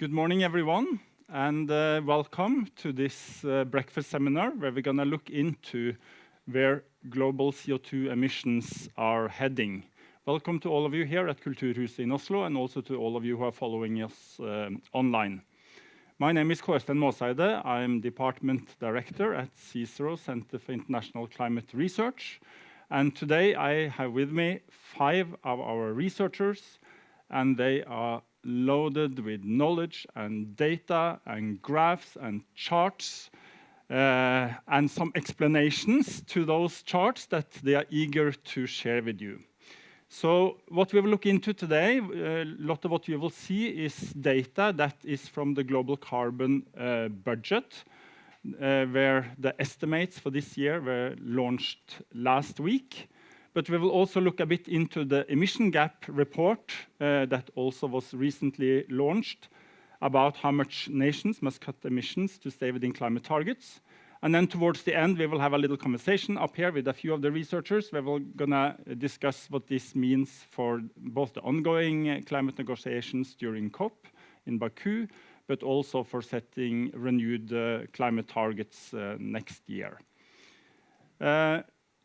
Good morning, everyone, and welcome to this breakfast seminar where we're going to look into where global CO2 emissions are heading. Welcome to all of you here at Kulturhuset in Oslo, and also to all of you who are following us online. My name is Kårstein Maaseide. I'm Department Director at CICERO Center for International Climate Research. And today I have with me 5 of our researchers, and they are loaded with knowledge and data and graphs and charts and some explanations to those charts that they are eager to share with you. So what we will look into today, a lot of what you will see is data that is from the global carbon budget, where the estimates for this year were launched last week. But we will also look a bit into the Emission Gap Report that also was recently launched about how much nations must cut emissions to stay within climate targets. And then towards the end, we will have a little conversation up here with a few of the researchers where we're going to discuss what this means for both the ongoing climate negotiations during COP in Baku, but also for setting renewed climate targets next year.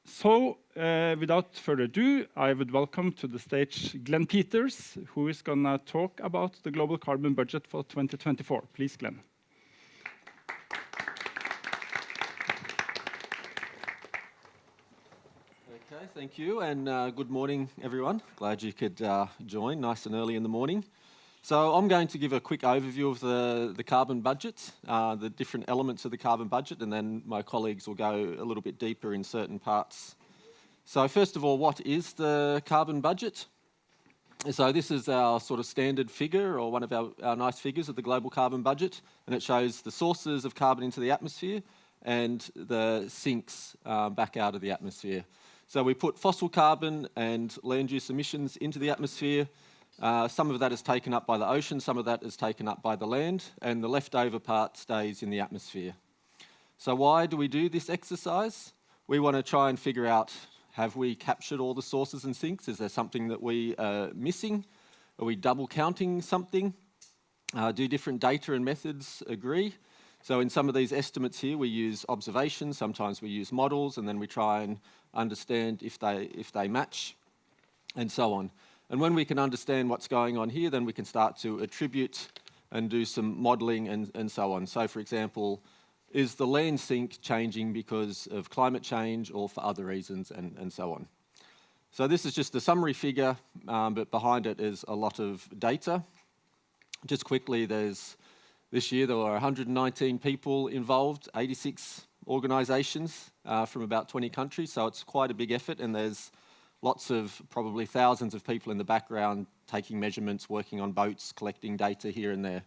So, without further ado, I would welcome to the stage Glenn Peters, who is going to talk about the global carbon budget for 2024. Please, Glenn. Okay, thank you, and good morning, everyone. Glad you could join nice and early in the morning. So I'm going to give a quick overview of the carbon budget, the different elements of the carbon budget, and then my colleagues will go a little bit deeper in certain parts. So first of all, what is the carbon budget? So this is our sort of standard figure, or one of our nice figures of the global carbon budget, and it shows the sources of carbon into the atmosphere and the sinks back out of the atmosphere. So we put fossil carbon and land use emissions into the atmosphere. Some of that is taken up by the ocean, some of that is taken up by the land, and the leftover part stays in the atmosphere. So why do we do this exercise? We want to try and figure out, have we captured all the sources and sinks? Is there something that we are missing? Are we double counting something? Do different data and methods agree? So in some of these estimates here, we use observations, sometimes we use models, and then we try and understand if they match, and so on. And when we can understand what's going on here, then we can start to attribute and do some modelling and so on. So, for example, is the land sink changing because of climate change or for other reasons, and so on. So this is just a summary figure, but behind it is a lot of data. Just quickly, this year there were 119 people involved, 86 organisations from about 20 countries, so it's quite a big effort, and there's lots of, probably thousands of people in the background taking measurements, working on boats, collecting data here and there.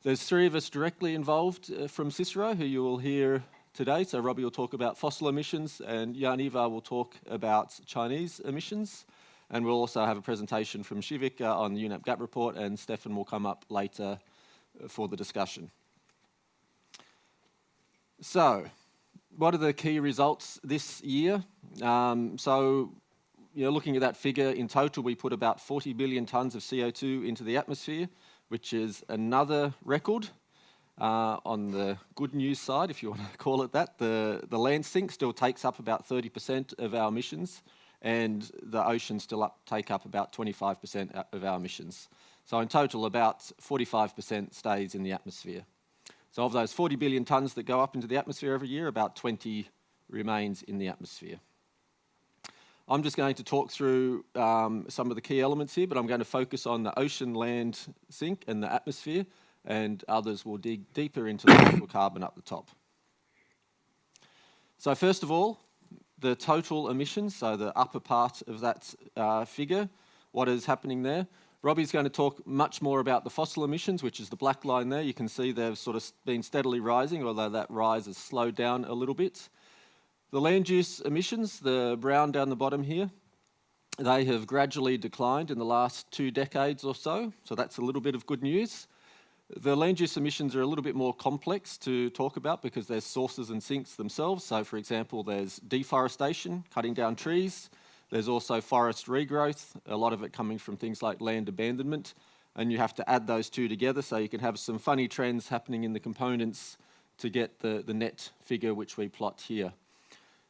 There's 3 of us directly involved from CICERO, who you will hear today. So Robbie will talk about fossil emissions, and Jan Ivar will talk about Chinese emissions. And we'll also have a presentation from Shivik on the Emission Gap Report, and Stefan will come up later for the discussion. So, what are the key results this year? Looking at that figure, in total we put about 40 billion tonnes of CO2 into the atmosphere, which is another record. On the good news side, if you want to call it that, the land sink still takes up about 30% of our emissions, and the oceans still take up about 25% of our emissions. So in total, about 45% stays in the atmosphere. So of those 40 billion tonnes that go up into the atmosphere every year, about 20 remains in the atmosphere. I'm just going to talk through some of the key elements here, but I'm going to focus on the ocean, land sink and the atmosphere, and others will dig deeper into the total carbon up the top. So first of all, the total emissions, so the upper part of that figure, what is happening there. Robbie's going to talk much more about the fossil emissions, which is the black line there. You can see they've sort of been steadily rising, although that rise has slowed down a little bit. The land use emissions, the brown down the bottom here, they have gradually declined in the last 2 decades or so that's a little bit of good news. The land use emissions are a little bit more complex to talk about because there's sources and sinks themselves. So, for example, there's deforestation, cutting down trees. There's also forest regrowth, a lot of it coming from things like land abandonment. and you have to add those two together, so you can have some funny trends happening in the components to get the net figure which we plot here.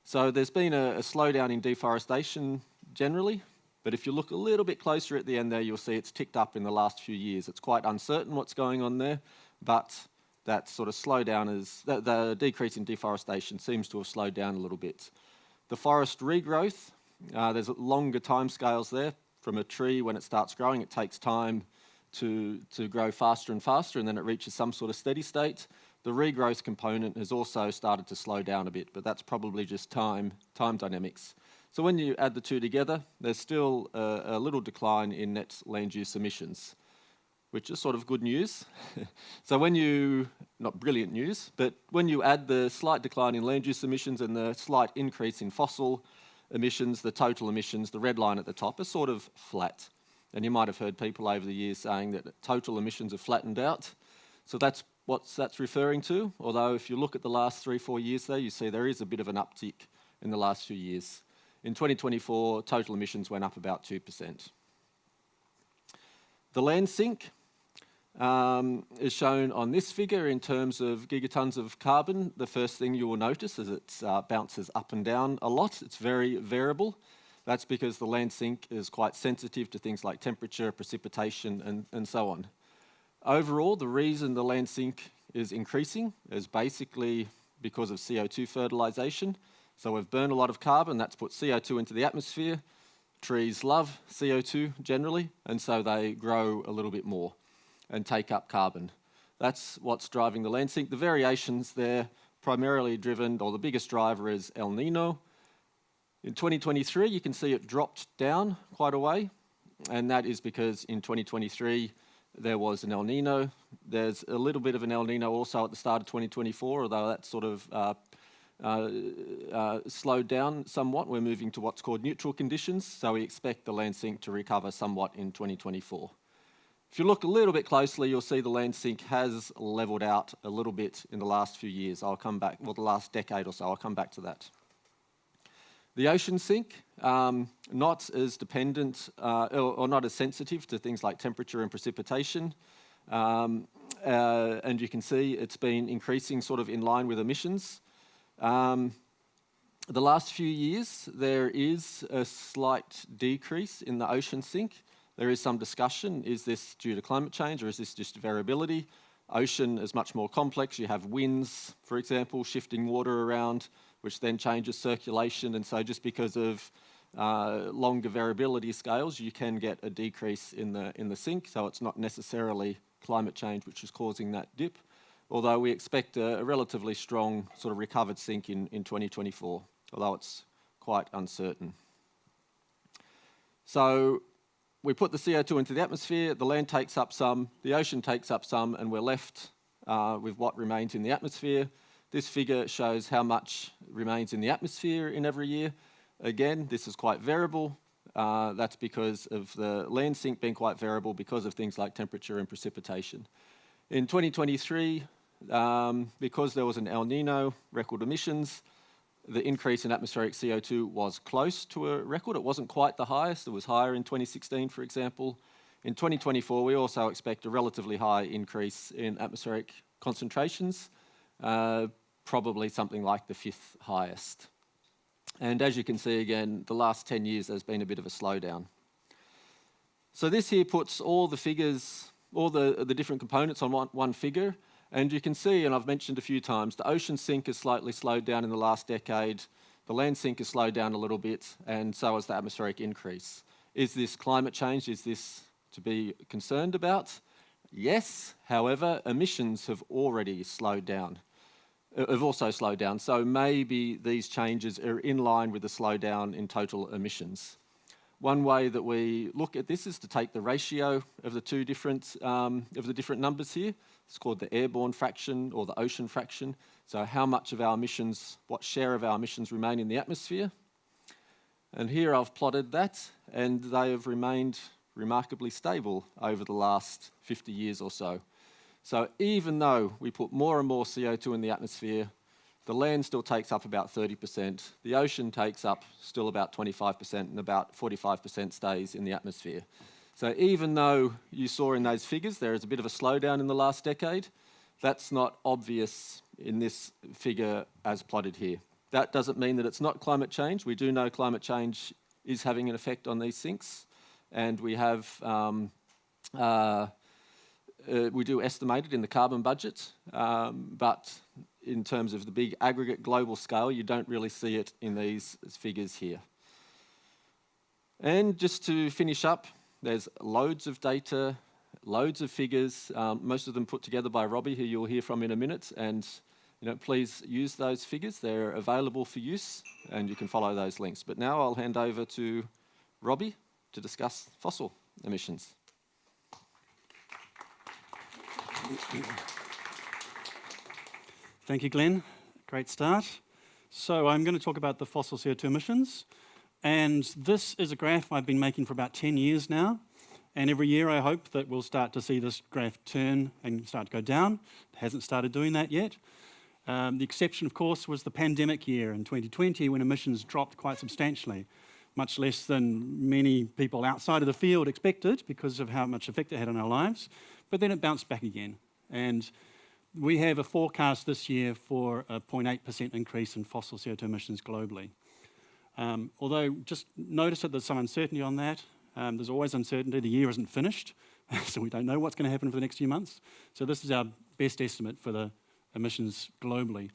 So there's been a slowdown in deforestation generally, but if you look a little bit closer at the end there, you'll see it's ticked up in the last few years. It's quite uncertain what's going on there, but that sort of slowdown the decrease in deforestation seems to have slowed down a little bit. The forest regrowth, there's longer timescales there. From a tree, when it starts growing, it takes time to grow faster and faster, and then it reaches some sort of steady state. The regrowth component has also started to slow down a bit, but that's probably just time dynamics. So when you add the two together, there's still a little decline in net land use emissions, which is sort of good news. So not brilliant news, but when you add the slight decline in land use emissions and the slight increase in fossil emissions, the total emissions, the red line at the top, are sort of flat. And you might have heard people over the years saying that total emissions have flattened out. So that's what that's referring to, although if you look at the last 3-4 years there, you see there is a bit of an uptick in the last few years. In 2024, total emissions went up about 2%. The land sink is shown on this figure in terms of gigatons of carbon. The first thing you will notice is it bounces up and down a lot. It's very variable. That's because the land sink is quite sensitive to things like temperature, precipitation, and so on. Overall, the reason the land sink is increasing is basically because of CO2 fertilisation. So we've burned a lot of carbon, that's put CO2 into the atmosphere. Trees love CO2 generally, and so they grow a little bit more and take up carbon. That's what's driving the land sink. The variations there primarily driven, or the biggest driver is El Nino. In 2023, you can see it dropped down quite a way, and that is because in 2023, there was an El Nino. There's a little bit of an El Nino also at the start of 2024, although that sort of slowed down somewhat. We're moving to what's called neutral conditions, so we expect the land sink to recover somewhat in 2024. If you look a little bit closely, you'll see the land sink has levelled out a little bit in the last few years. I'll come back, well, the last decade or so, I'll come back to that. The ocean sink, not as dependent or not as sensitive to things like temperature and precipitation. And you can see it's been increasing sort of in line with emissions. The last few years, there is a slight decrease in the ocean sink. There is some discussion, is this due to climate change or is this just variability? Ocean is much more complex. You have winds, for example, shifting water around, which then changes circulation. And so just because of longer variability scales, you can get a decrease in the sink. So it's not necessarily climate change which is causing that dip, although we expect a relatively strong sort of recovered sink in 2024, although it's quite uncertain. So we put the CO2 into the atmosphere, the land takes up some, the ocean takes up some, and we're left with what remains in the atmosphere. This figure shows how much remains in the atmosphere in every year. Again, this is quite variable. That's because of the land sink being quite variable because of things like temperature and precipitation. In 2023, because there was an El Nino record emissions, the increase in atmospheric CO2 was close to a record. It wasn't quite the highest. It was higher in 2016, for example. In 2024, we also expect a relatively high increase in atmospheric concentrations, probably something like the 5th highest. And as you can see again, the last 10 years there's been a bit of a slowdown. So this here puts all the figures, all the different components on one figure. And you can see, and I've mentioned a few times, the ocean sink has slightly slowed down in the last decade. The land sink has slowed down a little bit, and so has the atmospheric increase. Is this climate change? Is this to be concerned about? Yes. However, emissions have already slowed down. Have also slowed down. So maybe these changes are in line with the slowdown in total emissions. One way that we look at this is to take the ratio of the two different numbers here. It's called the airborne fraction or the ocean fraction. So how much of our emissions, what share of our emissions remain in the atmosphere? And here I've plotted that, and they have remained remarkably stable over the last 50 years or so. So even though we put more and more CO2 in the atmosphere, the land still takes up about 30%, the ocean takes up still about 25%, and about 45% stays in the atmosphere. So even though you saw in those figures there is a bit of a slowdown in the last decade, that's not obvious in this figure as plotted here. That doesn't mean that it's not climate change. We do know climate change is having an effect on these sinks, and we have we do estimate it in the carbon budget, but in terms of the big aggregate global scale, you don't really see it in these figures here. And just to finish up, there's loads of data, loads of figures, most of them put together by Robbie, who you'll hear from in a minute. And please use those figures. They're available for use, and you can follow those links. But now I'll hand over to Robbie to discuss fossil emissions. Thank you, Glenn. Great start. So I'm going to talk about the fossil CO2 emissions. And this is a graph I've been making for about 10 years now. And every year I hope that we'll start to see this graph turn and start to go down. It hasn't started doing that yet. The exception, of course, was the pandemic year in 2020 when emissions dropped quite substantially, much less than many people outside of the field expected because of how much effect it had on our lives. But then it bounced back again. And we have a forecast this year for a 0.8% increase in fossil CO2 emissions globally. Although, just notice that there's some uncertainty on that. There's always uncertainty. The year isn't finished, so we don't know what's going to happen for the next few months. So this is our best estimate for the emissions globally.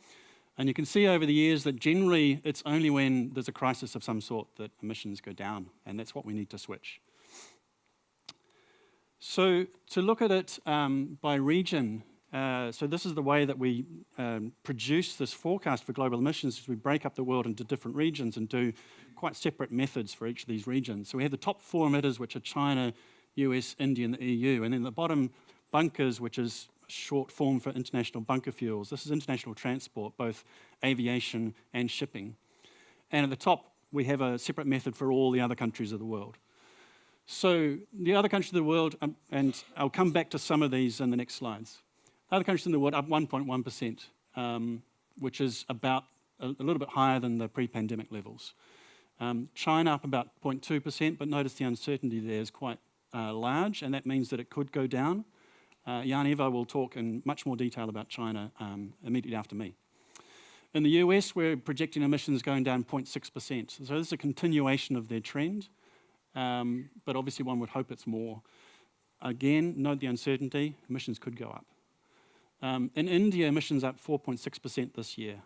And you can see over the years that generally it's only when there's a crisis of some sort that emissions go down, and that's what we need to switch. So to look at it by region, so this is the way that we produce this forecast for global emissions, is we break up the world into different regions and do quite separate methods for each of these regions. So we have the top 4 emitters, which are China, US, India, and the EU, and then the bottom bunkers, which is short form for international bunker fuels. This is international transport, both aviation and shipping. And at the top, we have a separate method for all the other countries of the world. So the other countries of the world, and I'll come back to some of these in the next slides. Other countries in the world up 1.1%, which is about a little bit higher than the pre-pandemic levels. China up about 0.2%, but notice the uncertainty there is quite large, and that means that it could go down. Jan-Ivar will talk in much more detail about China immediately after me. In the US, we're projecting emissions going down 0.6%. So this is a continuation of their trend, but obviously one would hope it's more. Again, note the uncertainty, emissions could go up. In India, emissions up 4.6% this year.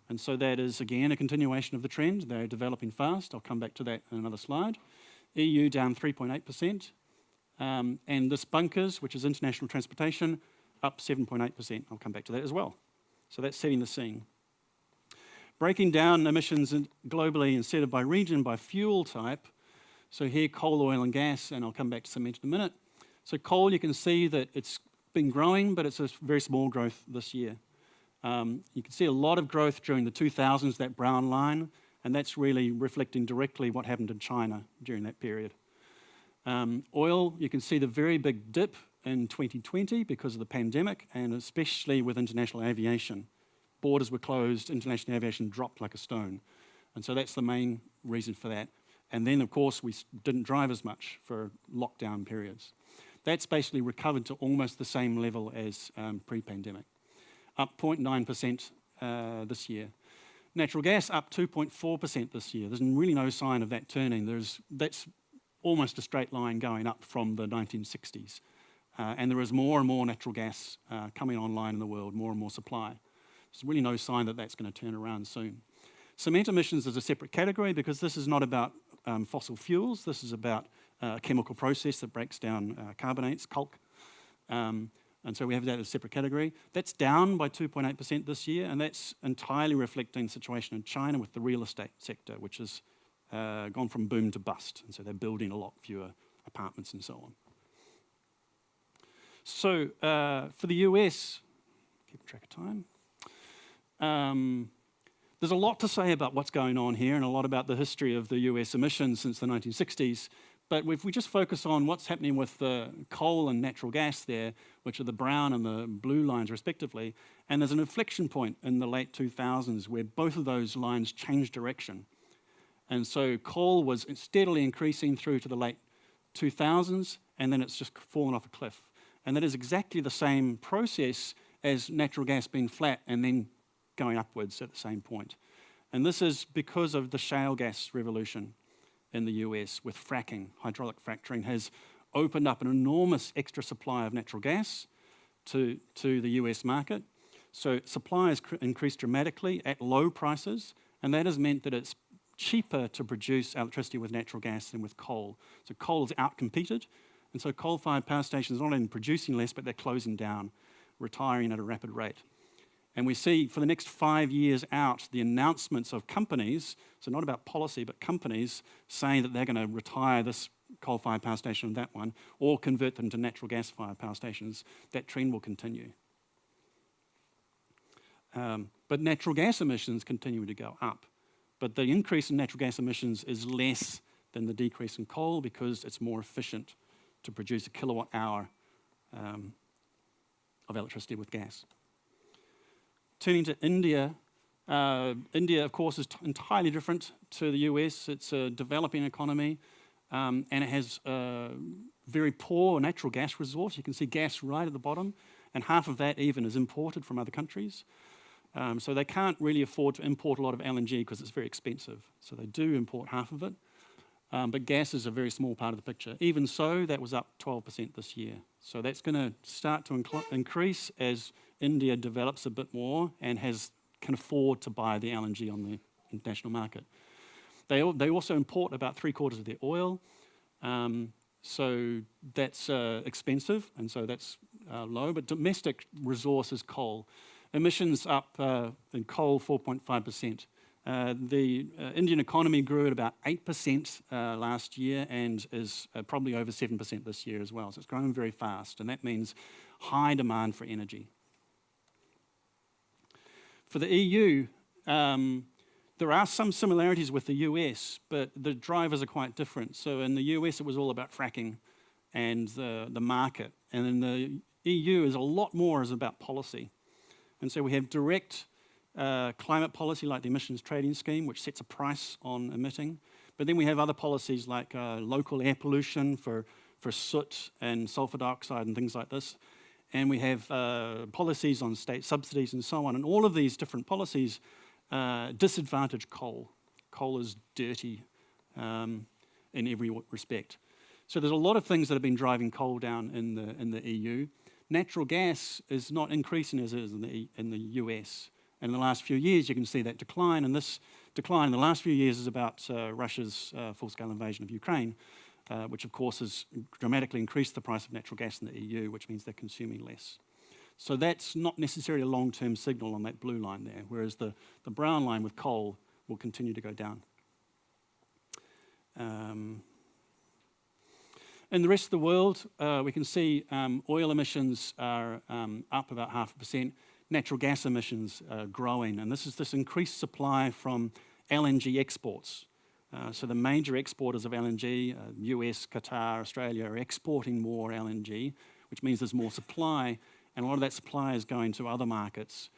And so that is, again, a continuation of the trend. They're developing fast. I'll come back to that in another slide. EU down 3.8%. And this bunkers, which is international transportation, up 7.8%. I'll come back to that as well. So that's setting the scene. Breaking down emissions globally instead of by region, by fuel type. So here, coal, oil, and gas, and I'll come back to cement in a minute. So coal, you can see that it's been growing, but it's a very small growth this year. You can see a lot of growth during the 2000s, that brown line, and that's really reflecting directly what happened in China during that period. Oil, you can see the very big dip in 2020 because of the pandemic, and especially with international aviation. Borders were closed, international aviation dropped like a stone. And so that's the main reason for that. And then, of course, we didn't drive as much for lockdown periods. That's basically recovered to almost the same level as pre-pandemic, up 0.9% this year. Natural gas up 2.4% this year. There's really no sign of that turning. That's almost a straight line going up from the 1960s. And there is more and more natural gas coming online in the world, more and more supply. There's really no sign that that's going to turn around soon. Cement emissions is a separate category because this is not about fossil fuels. This is about a chemical process that breaks down carbonates, calc. And so we have that as a separate category. That's down by 2.8% this year, and that's entirely reflecting the situation in China with the real estate sector, which has gone from boom to bust. And so they're building a lot fewer apartments and so on. So for the US, keep track of time. There's a lot to say about what's going on here and a lot about the history of the US emissions since the 1960s. But if we just focus on what's happening with the coal and natural gas there, which are the brown and the blue lines respectively, and there's an inflection point in the late 2000s where both of those lines changed direction. And so coal was steadily increasing through to the late 2000s, and then it's just fallen off a cliff. And that is exactly the same process as natural gas being flat and then going upwards at the same point. And this is because of the shale gas revolution in the US with fracking. Hydraulic fracturing has opened up an enormous extra supply of natural gas to the US market. So supply has increased dramatically at low prices, and that has meant that it's cheaper to produce electricity with natural gas than with coal. So coal is outcompeted, and so coal-fired power stations are not only producing less, but they're closing down, retiring at a rapid rate. And we see for the next 5 years out the announcements of companies, so not about policy, but companies saying that they're going to retire this coal-fired power station and that one, or convert them to natural gas-fired power stations. That trend will continue. But natural gas emissions continue to go up. But the increase in natural gas emissions is less than the decrease in coal because it's more efficient to produce a kilowatt hour of electricity with gas. Turning to India, India, of course, is entirely different to the US. It's a developing economy, and it has a very poor natural gas resource. You can see gas right at the bottom, and half of that even is imported from other countries. So they can't really afford to import a lot of LNG because it's very expensive. So they do import half of it, but gas is a very small part of the picture. Even so, that was up 12% this year. So that's going to start to increase as India develops a bit more and can afford to buy the LNG on the international market. They also import about 3/4 of their oil, so that's expensive, and so that's low. But domestic resource is coal. Emissions up in coal 4.5%. The Indian economy grew at about 8% last year and is probably over 7% this year as well. So it's growing very fast, and that means high demand for energy. For the EU, there are some similarities with the US, but the drivers are quite different. So in the US, it was all about fracking and the market. And in the EU, is a lot more is about policy. And so we have direct climate policy like the emissions trading scheme, which sets a price on emitting. But then we have other policies like local air pollution for soot and sulfur dioxide and things like this. And we have policies on state subsidies and so on. And all of these different policies disadvantage coal. Coal is dirty in every respect. So there's a lot of things that have been driving coal down in the EU. Natural gas is not increasing as it is in the US. And in the last few years, you can see that decline. And this decline in the last few years is about Russia's full-scale invasion of Ukraine, which of course has dramatically increased the price of natural gas in the EU, which means they're consuming less. So that's not necessarily a long-term signal on that blue line there, whereas the brown line with coal will continue to go down. In the rest of the world, we can see oil emissions are up about 0.5%. Natural gas emissions are growing, and this is this increased supply from LNG exports. So the major exporters of LNG, US, Qatar, Australia, are exporting more LNG, which means there's more supply, and a lot of that supply is going to other markets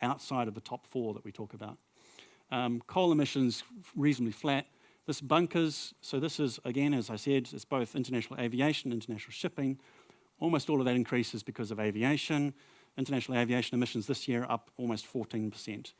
outside of the top 4 that we talk about. Coal emissions reasonably flat. This bunkers, so this is, again, as I said, it's both international aviation, international shipping. Almost all of that increase is because of aviation. International aviation emissions this year up almost 14%.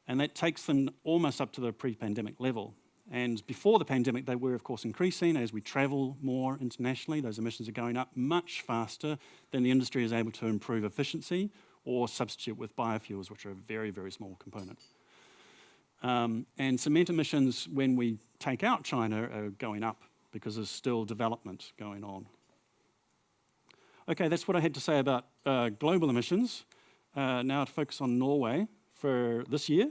And that takes them almost up to the pre-pandemic level. And before the pandemic, they were, of course, increasing. As we travel more internationally, those emissions are going up much faster than the industry is able to improve efficiency or substitute with biofuels, which are a very, very small component. And cement emissions, when we take out China, are going up because there's still development going on. Okay, that's what I had to say about global emissions. Now to focus on Norway for this year.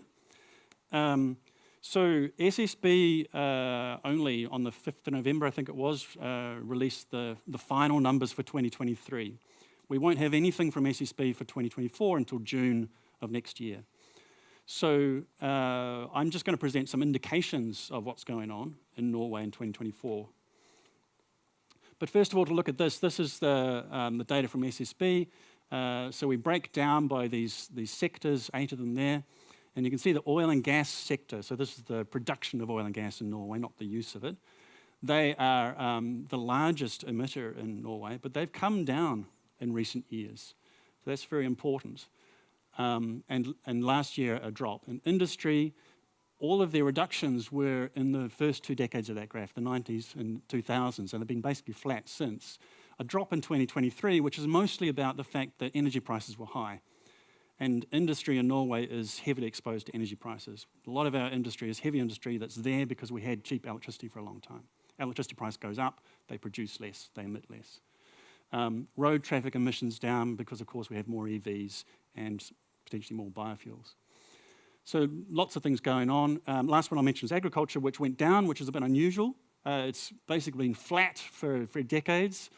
So SSB only on the 5th of November, I think it was, released the final numbers for 2023. We won't have anything from SSB for 2024 until June of next year. So I'm just going to present some indications of what's going on in Norway in 2024. But first of all, to look at this is the data from SSB. So we break down by these sectors, 8 of them there. And you can see the oil and gas sector. So this is the production of oil and gas in Norway, not the use of it. They are the largest emitter in Norway, but they've come down in recent years. So that's very important. And last year, a drop. In industry, all of their reductions were in the first 2 decades of that graph, the 90s and 2000s, and they've been basically flat since. A drop in 2023, which is mostly about the fact that energy prices were high. And industry in Norway is heavily exposed to energy prices. A lot of our industry is heavy industry that's there because we had cheap electricity for a long time. Electricity price goes up, they produce less, they emit less. Road traffic emissions down because, of course, we have more EVs and potentially more biofuels. So lots of things going on. Last one I'll mention is agriculture, which went down, which is a bit unusual. It's basically been flat for decades.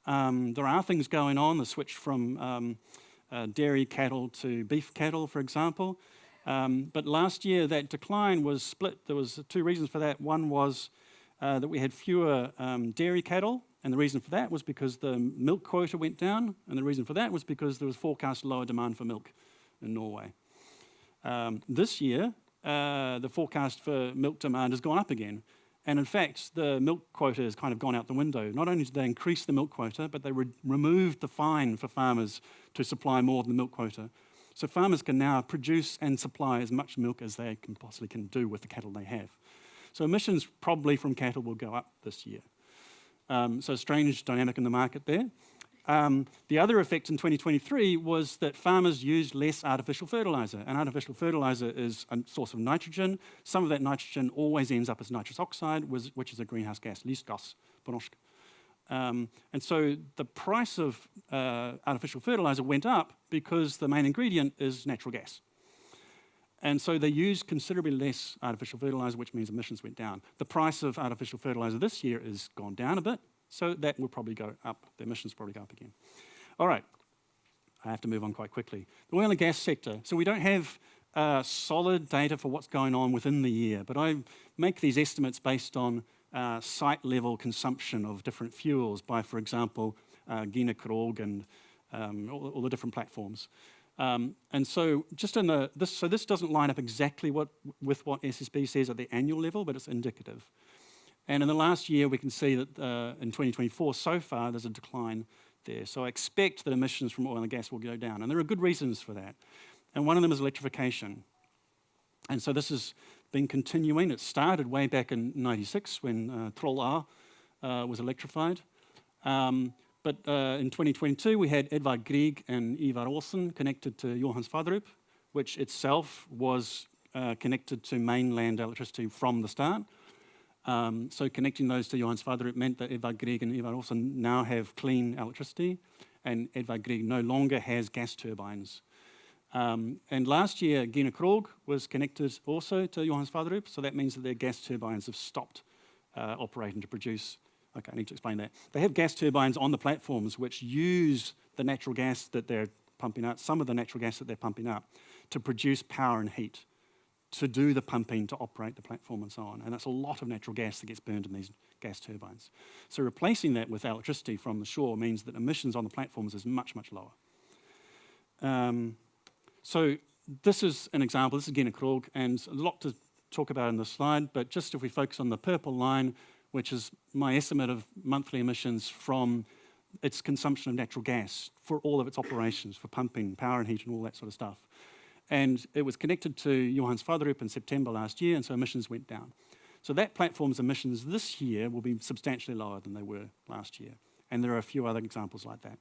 There are things going on, the switch from dairy cattle to beef cattle, for example. But last year, that decline was split. There was 2 reasons for that. One was that we had fewer dairy cattle, and the reason for that was because the milk quota went down, and the reason for that was because there was forecast lower demand for milk in Norway. This year, the forecast for milk demand has gone up again. And in fact, the milk quota has kind of gone out the window. Not only did they increase the milk quota, but they removed the fine for farmers to supply more than the milk quota. So farmers can now produce and supply as much milk as they possibly can do with the cattle they have. So emissions probably from cattle will go up this year. So a strange dynamic in the market there. The other effect in 2023 was that farmers used less artificial fertiliser. And artificial fertiliser is a source of nitrogen. Some of that nitrogen always ends up as nitrous oxide, which is a greenhouse gas, lystgas på norsk. And so the price of artificial fertiliser went up because the main ingredient is natural gas. And so they used considerably less artificial fertiliser, which means emissions went down. The price of artificial fertiliser this year has gone down a bit, so that will probably go up. The emissions will probably go up again. All right, I have to move on quite quickly. The oil and gas sector. So we don't have solid data for what's going on within the year, but I make these estimates based on site-level consumption of different fuels by, for example, Gina Krog and all the different platforms. And so just in this doesn't line up exactly with what SSB says at the annual level, but it's indicative. And in the last year, we can see that in 2024, so far, there's a decline there. So I expect that emissions from oil and gas will go down. And there are good reasons for that. And one of them is electrification. And so this has been continuing. It started way back in '96 when Troll A was electrified. But in 2022, we had Edvard Grieg and Ivar Aasen connected to Johan Sverdrup, which itself was connected to mainland electricity from the start. So connecting those to Johan Sverdrup meant that Edvard Grieg and Ivar Aasen now have clean electricity, and Edvard Grieg no longer has gas turbines. And last year, Gina Krog was connected also to Johan Sverdrup, so that means that their gas turbines have stopped operating to produce. Okay, I need to explain that. They have gas turbines on the platforms which use the natural gas that they're pumping out, some of the natural gas that they're pumping up, to produce power and heat, to do the pumping, to operate the platform and so on. And that's a lot of natural gas that gets burned in these gas turbines. So replacing that with electricity from the shore means that emissions on the platforms is much, much lower. So this is an example. This is Gina Krog, and a lot to talk about in this slide, but just if we focus on the purple line, which is my estimate of monthly emissions from its consumption of natural gas for all of its operations, for pumping, power and heat and all that sort of stuff. And it was connected to Johan Sverdrup in September last year, and so emissions went down. So that platform's emissions this year will be substantially lower than they were last year. And there are a few other examples like that.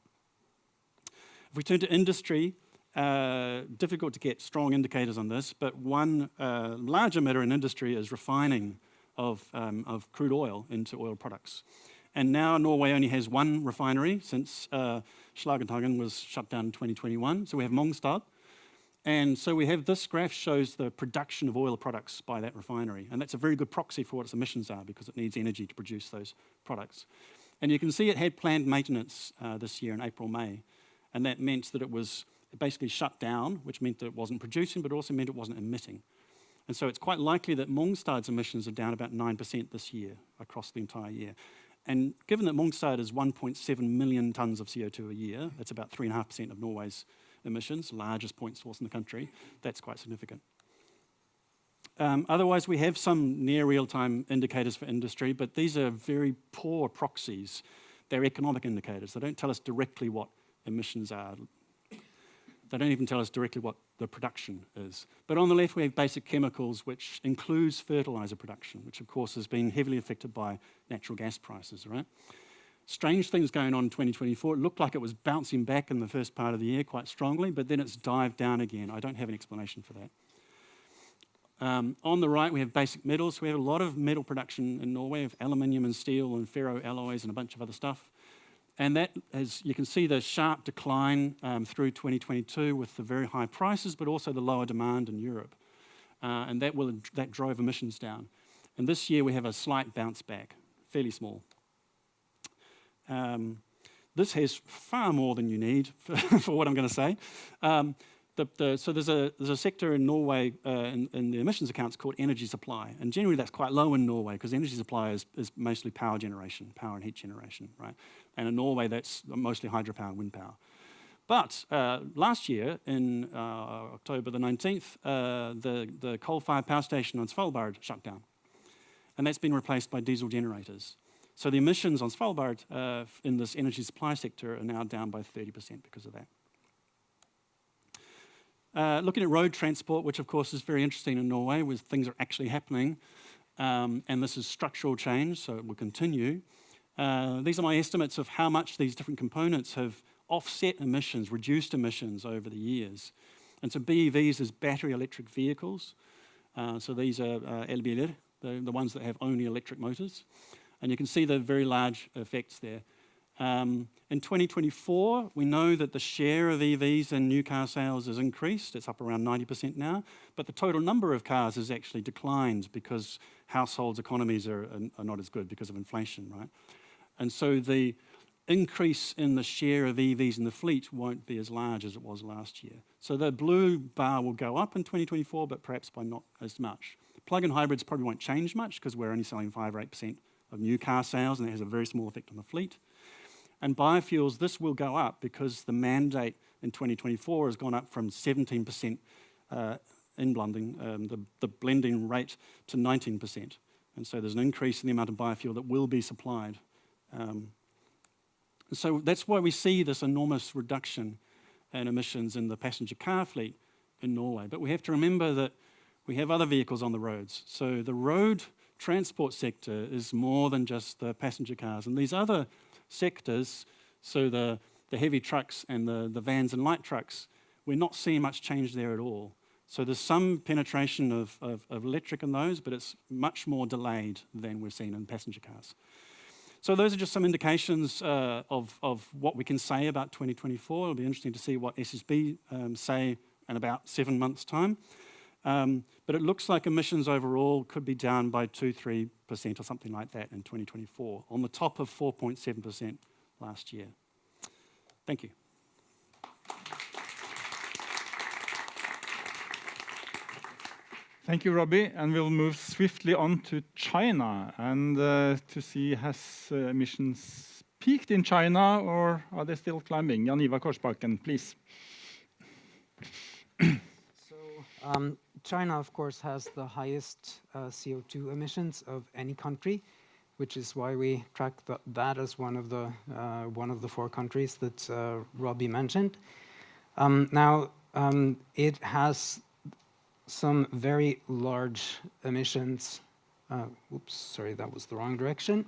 If we turn to industry, difficult to get strong indicators on this, but one large emitter in industry is refining of crude oil into oil products. And now Norway only has one refinery since Slagenhagen was shut down in 2021. So we have Mongstad. And so we have this graph shows the production of oil products by that refinery. And that's a very good proxy for what its emissions are because it needs energy to produce those products. And you can see it had planned maintenance this year in April, May. And that meant that it was basically shut down, which meant that it wasn't producing, but also meant it wasn't emitting. And so it's quite likely that Mongstad's emissions are down about 9% this year across the entire year. And given that Mongstad is 1.7 million tonnes of CO2 a year, that's about 3.5% of Norway's emissions, largest point source in the country, that's quite significant. Otherwise, we have some near real-time indicators for industry, but these are very poor proxies. They're economic indicators. They don't tell us directly what emissions are. They don't even tell us directly what the production is. But on the left, we have basic chemicals, which includes fertilizer production, which of course has been heavily affected by natural gas prices, right? Strange things going on in 2024. It looked like it was bouncing back in the first part of the year quite strongly, but then it's dived down again. I don't have an explanation for that. On the right, we have basic metals. We have a lot of metal production in Norway of aluminium and steel and ferroalloys and a bunch of other stuff. And that, as you can see, the sharp decline through 2022 with the very high prices, but also the lower demand in Europe. And that drove emissions down. And this year we have a slight bounce back, fairly small. This has far more than you need for what I'm going to say. So there's a sector in Norway in the emissions accounts called energy supply, and generally that's quite low in Norway because energy supply is mostly power generation, power and heat generation, right? And in Norway that's mostly hydropower and wind power. But last year, in October the 19th, the coal-fired power station on Svalbard shut down, and that's been replaced by diesel generators. So the emissions on Svalbard in this energy supply sector are now down by 30% because of that. Looking at road transport, which of course is very interesting in Norway, where things are actually happening, and this is structural change, so it will continue. These are my estimates of how much these different components have offset emissions, reduced emissions over the years. And so BEVs is battery electric vehicles. So these are elbiler, the ones that have only electric motors. And you can see the very large effects there. In 2024, we know that the share of EVs in new car sales has increased. It's up around 90% now. But the total number of cars has actually declined because households' economies are not as good because of inflation, right? And so the increase in the share of EVs in the fleet won't be as large as it was last year. So the blue bar will go up in 2024, but perhaps by not as much. Plug-in hybrids probably won't change much because we're only selling 5 or 8% of new car sales, and it has a very small effect on the fleet. And biofuels, this will go up because the mandate in 2024 has gone up from 17% in blending, the blending rate, to 19%. And so there's an increase in the amount of biofuel that will be supplied. So that's why we see this enormous reduction in emissions in the passenger car fleet in Norway. But we have to remember that we have other vehicles on the roads. So the road transport sector is more than just the passenger cars. And these other sectors, so the heavy trucks and the vans and light trucks, we're not seeing much change there at all. So there's some penetration of electric in those, but it's much more delayed than we're seeing in passenger cars. So those are just some indications of what we can say about 2024. It'll be interesting to see what SSB say in about 7 months' time. But it looks like emissions overall could be down by 2-3% or something like that in 2024, on the top of 4.7% last year. Thank you. Thank you, Robbie. And we'll move swiftly on to China and to see has emissions peaked in China or are they still climbing? Jan Ivar Korsbakken, please. China, of course, has the highest CO2 emissions of any country, which is why we track that as one of the 4 countries that Robbie mentioned. It has some very large emissions. Oops, sorry, that was the wrong direction.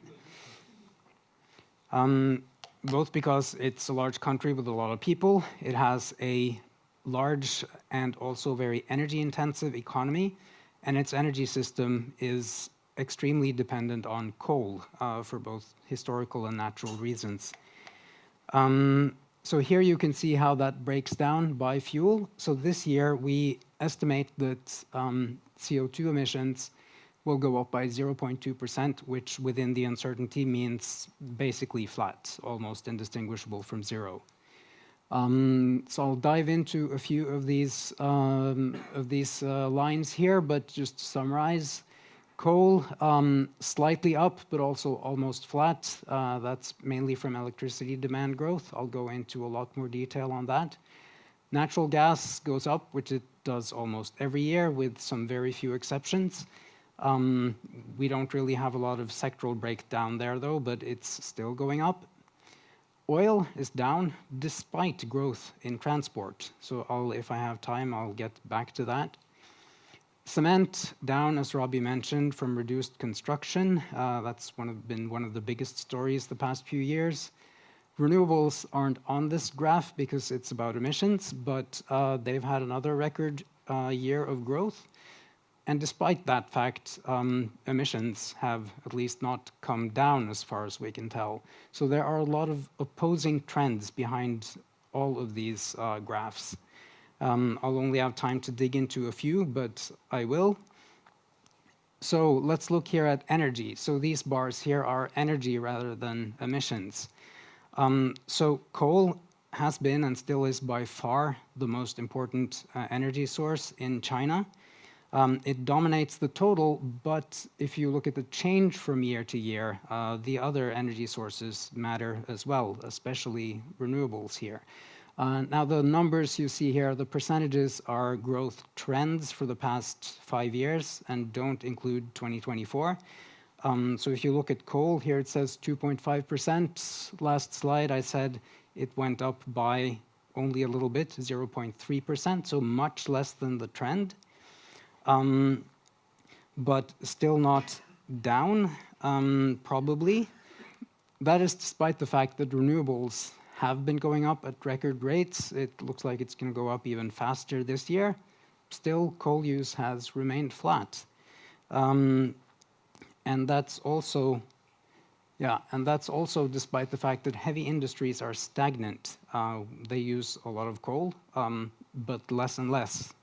Both because it's a large country with a lot of people, it has a large and also very energy-intensive economy, and its energy system is extremely dependent on coal for both historical and natural reasons. So here you can see how that breaks down by fuel. So this year we estimate that CO2 emissions will go up by 0.2%, which within the uncertainty means basically flat, almost indistinguishable from zero. So I'll dive into a few of these lines here, but just to summarize, coal slightly up, but also almost flat. That's mainly from electricity demand growth. I'll go into a lot more detail on that. Natural gas goes up, which it does almost every year with some very few exceptions. We don't really have a lot of sectoral breakdown there though, but it's still going up. Oil is down despite growth in transport. So if I have time, I'll get back to that. Cement down, as Robbie mentioned, from reduced construction. That's been one of the biggest stories the past few years. Renewables aren't on this graph because it's about emissions, but they've had another record year of growth. And despite that fact, emissions have at least not come down as far as we can tell. So there are a lot of opposing trends behind all of these graphs. I'll only have time to dig into a few, but I will. So let's look here at energy. So these bars here are energy rather than emissions. So coal has been and still is by far the most important energy source in China. It dominates the total, but if you look at the change from year to year, the other energy sources matter as well, especially renewables here. Now the numbers you see here, the percentages are growth trends for the past 5 years and don't include 2024. So if you look at coal, here it says 2.5%. Last slide I said it went up by only a little bit, 0.3%, so much less than the trend. But still not down, probably. That is despite the fact that renewables have been going up at record rates. It looks like it's going to go up even faster this year. Still, coal use has remained flat. And that's also despite the fact that heavy industries are stagnant. They use a lot of coal, but less and less.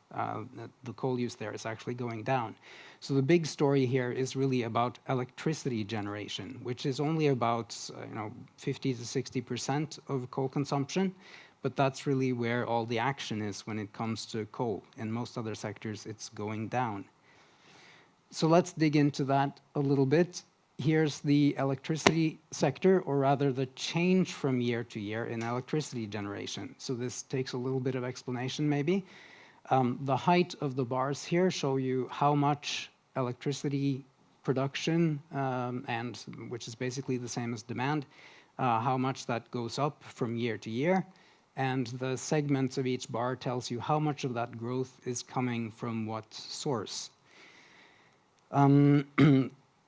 The coal use there is actually going down. So the big story here is really about electricity generation, which is only about 50 to 60% of coal consumption, but that's really where all the action is when it comes to coal. In most other sectors, it's going down. So let's dig into that a little bit. Here's the electricity sector, or rather the change from year to year in electricity generation. So this takes a little bit of explanation maybe. The height of the bars here show you how much electricity production, and which is basically the same as demand, how much that goes up from year to year. And the segments of each bar tells you how much of that growth is coming from what source.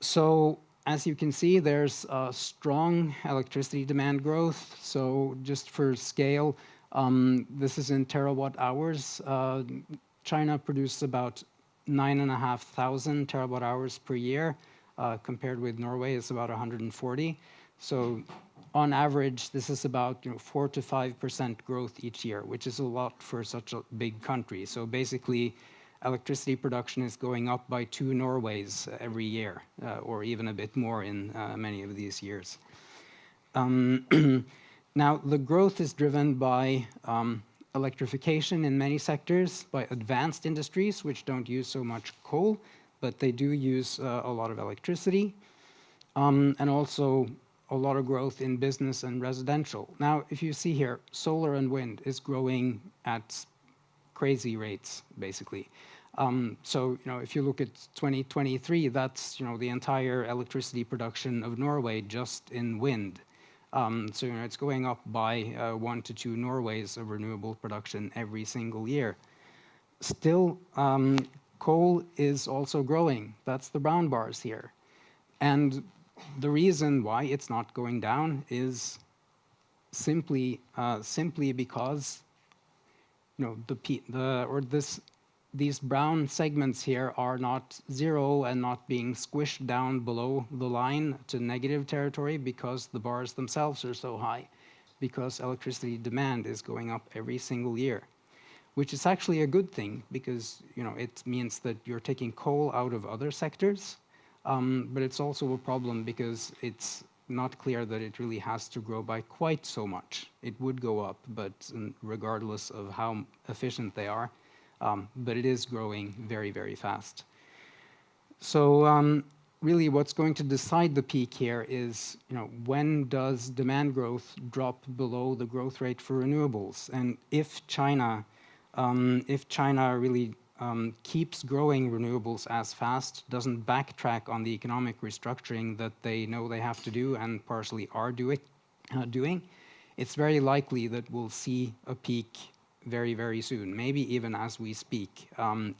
So as you can see, there's a strong electricity demand growth. So just for scale, this is in terawatt hours. China produces about 9,500 terawatt hours per year, compared with Norway, it's about 140. So on average, this is about 4 to 5% growth each year, which is a lot for such a big country. So basically, electricity production is going up by 2 Norways every year, or even a bit more in many of these years. Now, the growth is driven by electrification in many sectors, by advanced industries, which don't use so much coal, but they do use a lot of electricity, and also a lot of growth in business and residential. Now, if you see here, solar and wind is growing at crazy rates, basically. So, if you look at 2023, that's, the entire electricity production of Norway just in wind. So, it's going up by 1 to 2 Norways of renewable production every single year. Still, coal is also growing. That's the brown bars here. And the reason why it's not going down is simply because these brown segments here are not zero and not being squished down below the line to negative territory because the bars themselves are so high, because electricity demand is going up every single year, which is actually a good thing because it means that you're taking coal out of other sectors, but it's also a problem because it's not clear that it really has to grow by quite so much. It would go up, but regardless of how efficient they are, but it is growing very, very fast. So really what's going to decide the peak here is, when does demand growth drop below the growth rate for renewables? And if China really keeps growing renewables as fast, doesn't backtrack on the economic restructuring that they know they have to do and partially are doing, it's very likely that we'll see a peak very, very soon, maybe even as we speak,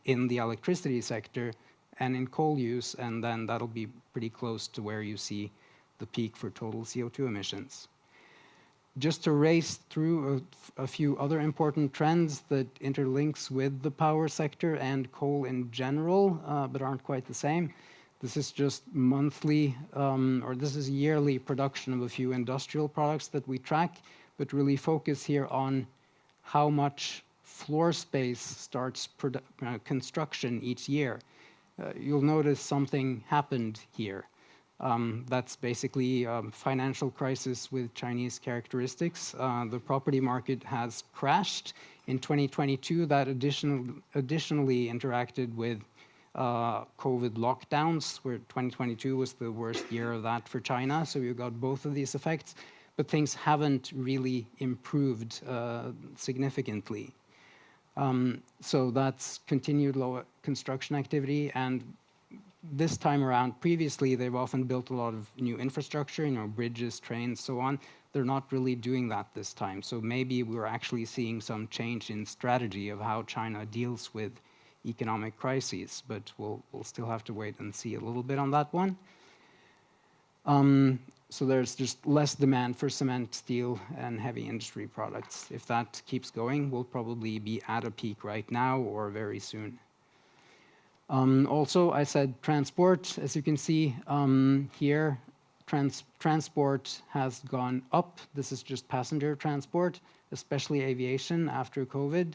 in the electricity sector and in coal use, and then that'll be pretty close to where you see the peak for total CO2 emissions. Just to race through a few other important trends that interlinks with the power sector and coal in general, but aren't quite the same. This is just monthly, or this is yearly production of a few industrial products that we track, but really focus here on how much floor space starts construction each year. You'll notice something happened here. That's basically a financial crisis with Chinese characteristics. The property market has crashed. In 2022, that additionally interacted with COVID lockdowns, where 2022 was the worst year of that for China. So you got both of these effects, but things haven't really improved significantly. So that's continued low construction activity, and this time around, previously, they've often built a lot of new infrastructure, bridges, trains, so on. They're not really doing that this time. So maybe we're actually seeing some change in strategy of how China deals with economic crises, but we'll still have to wait and see a little bit on that one. So there's just less demand for cement, steel, and heavy industry products. If that keeps going, we'll probably be at a peak right now or very soon. Also, I said transport. As you can see here, transport has gone up. This is just passenger transport, especially aviation after COVID.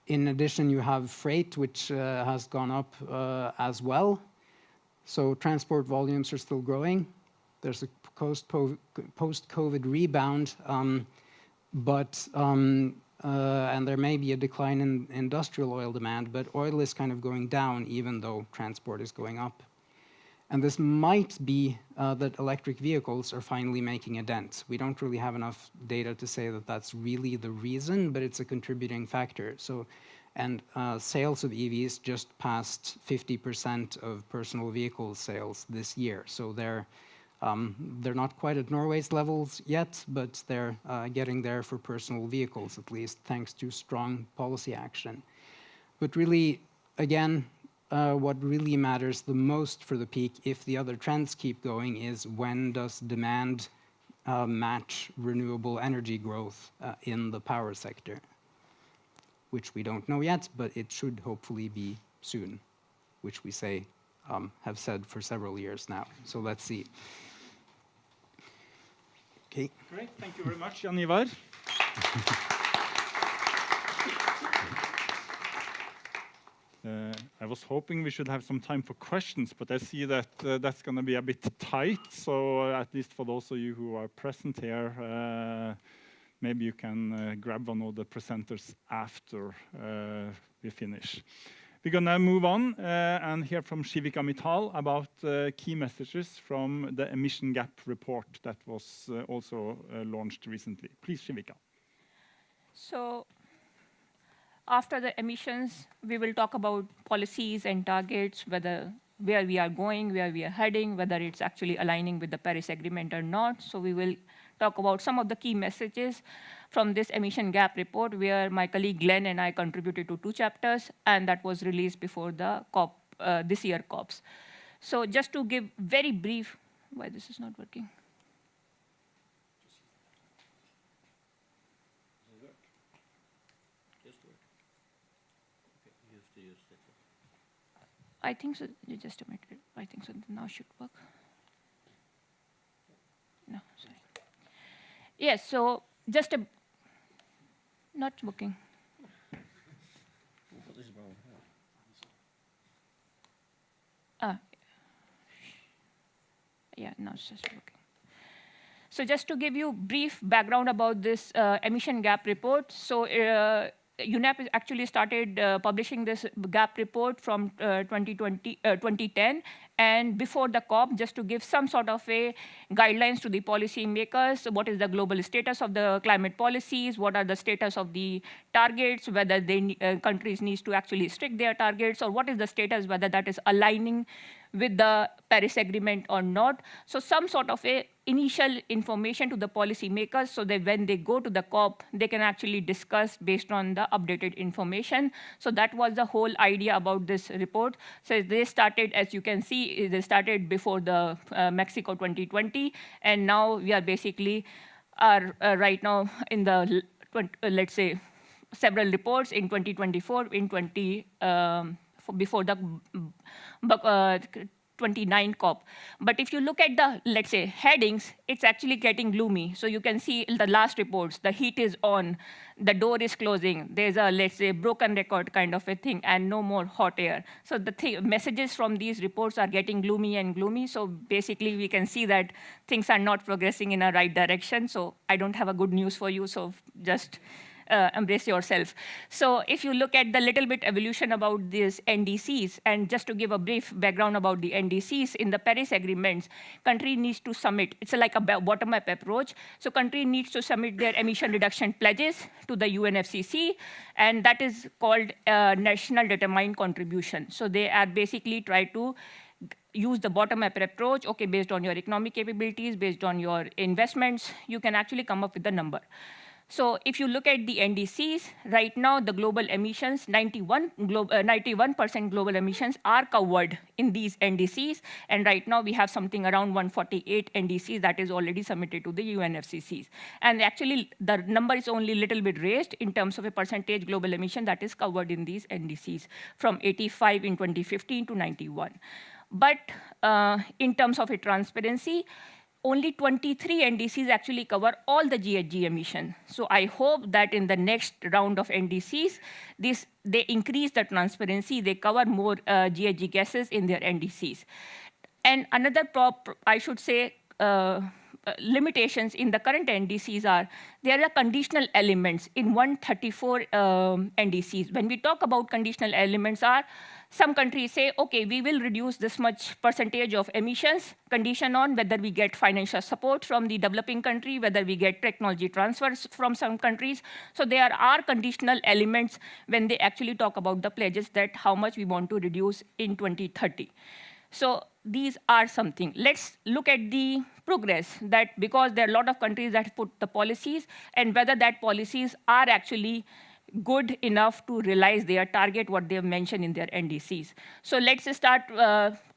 In addition, you have freight, which has gone up as well. So transport volumes are still growing. There's a post-COVID rebound, and there may be a decline in industrial oil demand, but oil is kind of going down even though transport is going up. And this might be that electric vehicles are finally making a dent. We don't really have enough data to say that that's really the reason, but it's a contributing factor. And sales of EVs just passed 50% of personal vehicle sales this year. So they're not quite at Norway's levels yet, but they're getting there for personal vehicles, at least, thanks to strong policy action. But really, again, what really matters the most for the peak, if the other trends keep going, is when does demand match renewable energy growth in the power sector, which we don't know yet, but it should hopefully be soon, which we have said for several years now. So let's see. Okay. Great, thank you very much, Jan Ivar. I was hoping we should have some time for questions, but I see that that's going to be a bit tight. So at least for those of you who are present here, maybe you can grab one of the presenters after we finish. We're going to move on and hear from Shivika Mittal about key messages from the Emission Gap Report that was also launched recently. Please, Shivika. So after the emissions, we will talk about policies and targets, where we are going, where we are heading, whether it's actually aligning with the Paris Agreement or not. So we will talk about some of the key messages from this Emission Gap Report, where my colleague Glenn and I contributed to 2 chapters, and that was released before the COP, this year COPs. So just to give very brief, why this is not working? I think so, just a minute. I think so, now should work. No, sorry. Yes, so just not working. Yeah, no, it's just working. So just to give you brief background about this Emission Gap Report. So UNEP has actually started publishing this gap report from 2010, and before the COP, just to give some sort of a guidelines to the policy makers, what is the global status of the climate policies, what are the status of the targets, whether they countries need to actually strict their targets, or what is the status, whether that is aligning with the Paris Agreement or not. So some sort of a initial information to the policy makers so that when they go to the COP, they can actually discuss based on the updated information. So that was the whole idea about this report. So they started, as you can see, they started before the Mexico 2020, and now we are basically right now in the, let's say, several reports in 2024, before the 29 COP. But if you look at the, let's say, headings, it's actually getting gloomy. So you can see in the last reports, the heat is on, the door is closing, there's a, let's say, broken record kind of a thing, and no more hot air. So the messages from these reports are getting gloomy and gloomy. So basically, we can see that things are not progressing in a right direction. So I don't have a good news for you, so just embrace yourself. So if you look at the little bit evolution about these NDCs, and just to give a brief background about the NDCs, in the Paris agreements, country needs to submit, it's like a bottom-up approach. So country needs to submit their emission reduction pledges to the UNFCCC, and that is called national determined contribution. So they are basically try to use the bottom-up approach. Okay, based on your economic capabilities, based on your investments, you can actually come up with the number. So if you look at the NDCs, right now the global emissions, 91% global emissions are covered in these NDCs. And right now we have something around 148 NDCs that is already submitted to the UNFCCCs. And actually the number is only a little bit raised in terms of a percentage global emission that is covered in these NDCs, from 85 in 2015 to 91. But in terms of a transparency, only 23 NDCs actually cover all the GHG emission. So I hope that in the next round of NDCs, they increase the transparency, they cover more GHG gases in their NDCs. And another limitations in the current NDCs are, there are conditional elements in 134 NDCs. When we talk about conditional elements are, some countries say, okay, we will reduce this much percentage of emissions, condition on whether we get financial support from the developing country, whether we get technology transfers from some countries. So there are conditional elements when they actually talk about the pledges that how much we want to reduce in 2030. So these are something. Let's look at the progress, that because there are a lot of countries that put the policies, and whether that policies are actually good enough to realize their target, what they have mentioned in their NDCs. So let's start,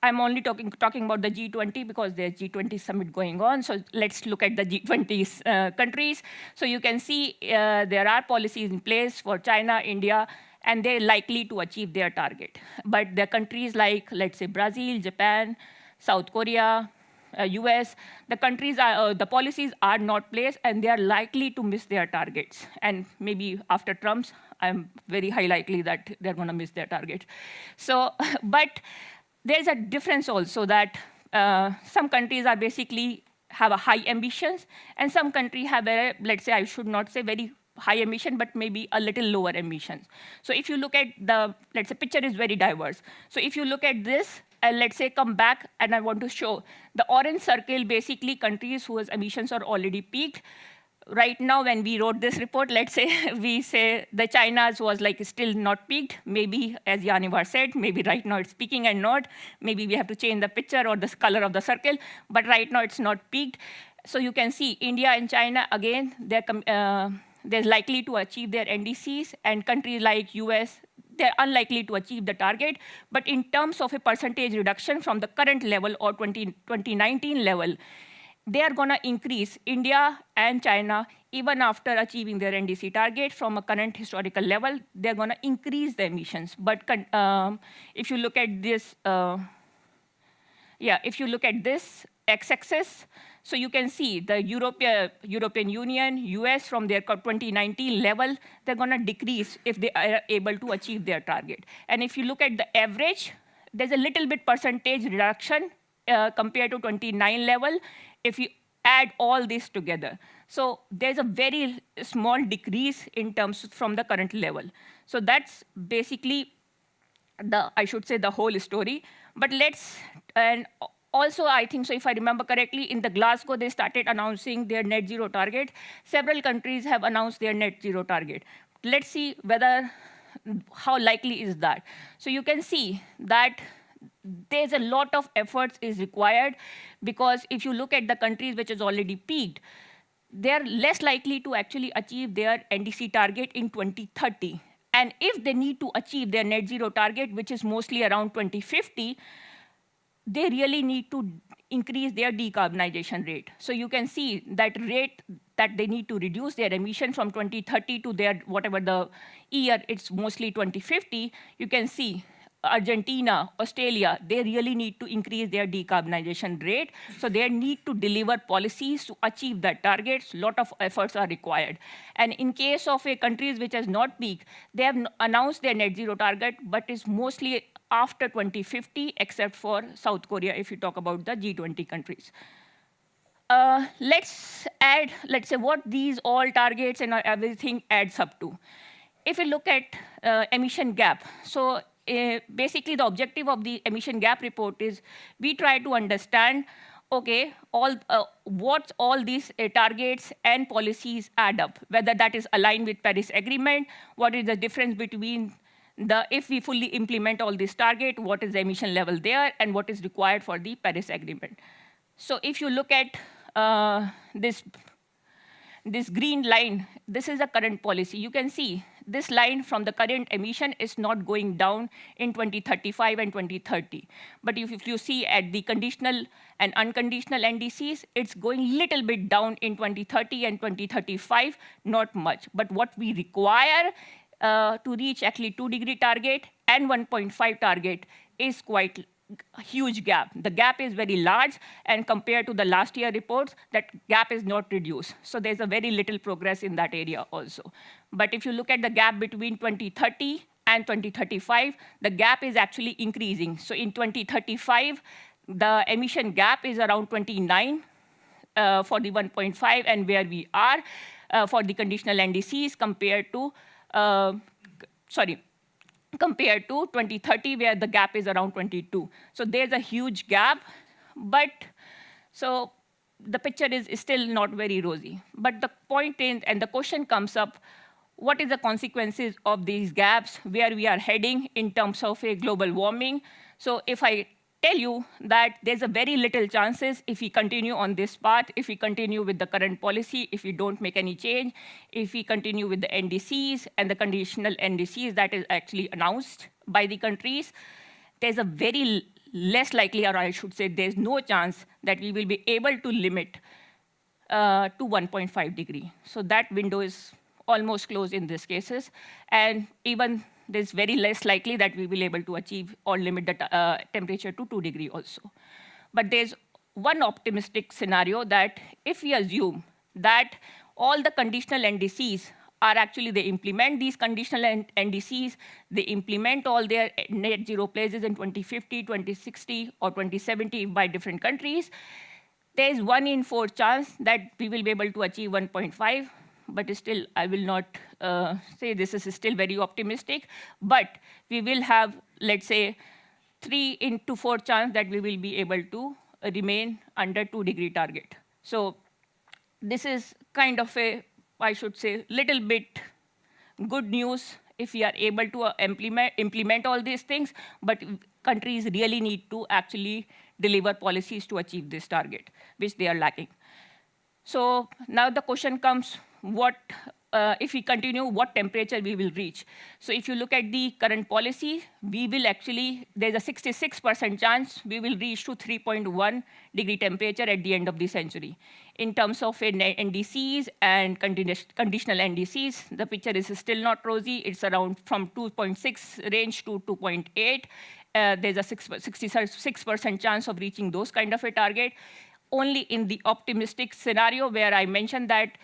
I'm only talking about the G20 because there's G20 summit going on. So let's look at the G20 countries. So you can see there are policies in place for China, India, and they're likely to achieve their target. But the countries like, let's say, Brazil, Japan, South Korea, US, the policies are not placed, and they are likely to miss their targets. And maybe after Trump's, I'm very high likely that they're going to miss their target. So, but there's a difference also that some countries are basically have a high ambitions, and some countries have a, let's say, I should not say very high emission, but maybe a little lower emissions. So if you look at the, let's say, picture is very diverse. So if you look at this, and let's say come back, and I want to show the orange circle, basically countries whose emissions are already peaked. Right now, when we wrote this report, let's say we say the China's was like still not peaked. Maybe, as Yanivar said, maybe right now it's peaking and not. Maybe we have to change the picture or the color of the circle, but right now it's not peaked. So you can see India and China, again, they're likely to achieve their NDCs, and countries like US, they're unlikely to achieve the target. But in terms of a percentage reduction from the current level or 2019 level, they are going to increase, India and China, even after achieving their NDC target from a current historical level, they're going to increase the emissions. But if you look at this, if you look at this x-axis, so you can see the European Union, US, from their 2019 level, they're going to decrease if they are able to achieve their target. And if you look at the average, there's a little bit percentage reduction compared to 29 level if you add all this together. So there's a very small decrease in terms from the current level. So that's basically I should say, the whole story. But and also I think so, if I remember correctly, in the Glasgow, they started announcing their net zero target. Several countries have announced their net zero target. Let's see how likely is that. So you can see that there's a lot of efforts is required, because if you look at the countries which has already peaked, they're less likely to actually achieve their NDC target in 2030. And if they need to achieve their net zero target, which is mostly around 2050, they really need to increase their decarbonization rate. So you can see that rate that they need to reduce their emission from 2030 to their whatever the year, it's mostly 2050. You can see Argentina, Australia, they really need to increase their decarbonization rate. So they need to deliver policies to achieve that targets. A lot of efforts are required. And in case of countries which has not peaked, they have announced their net zero target, but it's mostly after 2050, except for South Korea, if you talk about the G20 countries. Let's say what these all targets and everything adds up to. If you look at emission gap, so basically the objective of the emission gap report is we try to understand, okay, what all these targets and policies add up, whether that is aligned with Paris Agreement, what is the difference between if we fully implement all these targets, what is the emission level there, and what is required for the Paris Agreement. So if you look at this green line, this is the current policy. You can see this line from the current emission is not going down in 2035 and 2030. But if you see at the conditional and unconditional NDCs, it's going little bit down in 2030 and 2035, not much. But what we require to reach actually 2-degree target and 1.5 target is quite a huge gap. The gap is very large, and compared to the last year reports, that gap is not reduced. So there's a very little progress in that area also. But if you look at the gap between 2030 and 2035, the gap is actually increasing. So in 2035, the emission gap is around 29 for the 1.5, and where we are for the conditional NDCs compared to 2030, where the gap is around 22. So there's a huge gap, but so the picture is still not very rosy. But the point is, and the question comes up, what is the consequences of these gaps, where we are heading in terms of a global warming? So if I tell you that there's a very little chances if we continue on this path, if we continue with the current policy, if we don't make any change, if we continue with the NDCs and the conditional NDCs that is actually announced by the countries, there's a very less likely, or I should say there's no chance that we will be able to limit to 1.5 degree. So that window is almost closed in these cases. And even there's very less likely that we will be able to achieve or limit the temperature to 2 degrees also. But there's one optimistic scenario that if we assume that all the conditional NDCs are actually, they implement these conditional NDCs, they implement all their net zero pledges in 2050, 2060, or 2070 by different countries, there's 1 in 4 chance that we will be able to achieve 1.5. But still, I will not say this is still very optimistic, but we will have, let's say, 3 into 4 chance that we will be able to remain under 2-degree target. So this is kind of a, I should say, little bit good news if we are able to implement all these things, but countries really need to actually deliver policies to achieve this target, which they are lacking. So now the question comes, if we continue, what temperature we will reach? So if you look at the current policy, we will actually, there's a 66% chance we will reach to 3.1 degree temperature at the end of the century. In terms of NDCs and conditional NDCs, the picture is still not rosy. It's around from 2.6 range to 2.8. There's a 66% chance of reaching those kind of a target. Only in the optimistic scenario where I mentioned that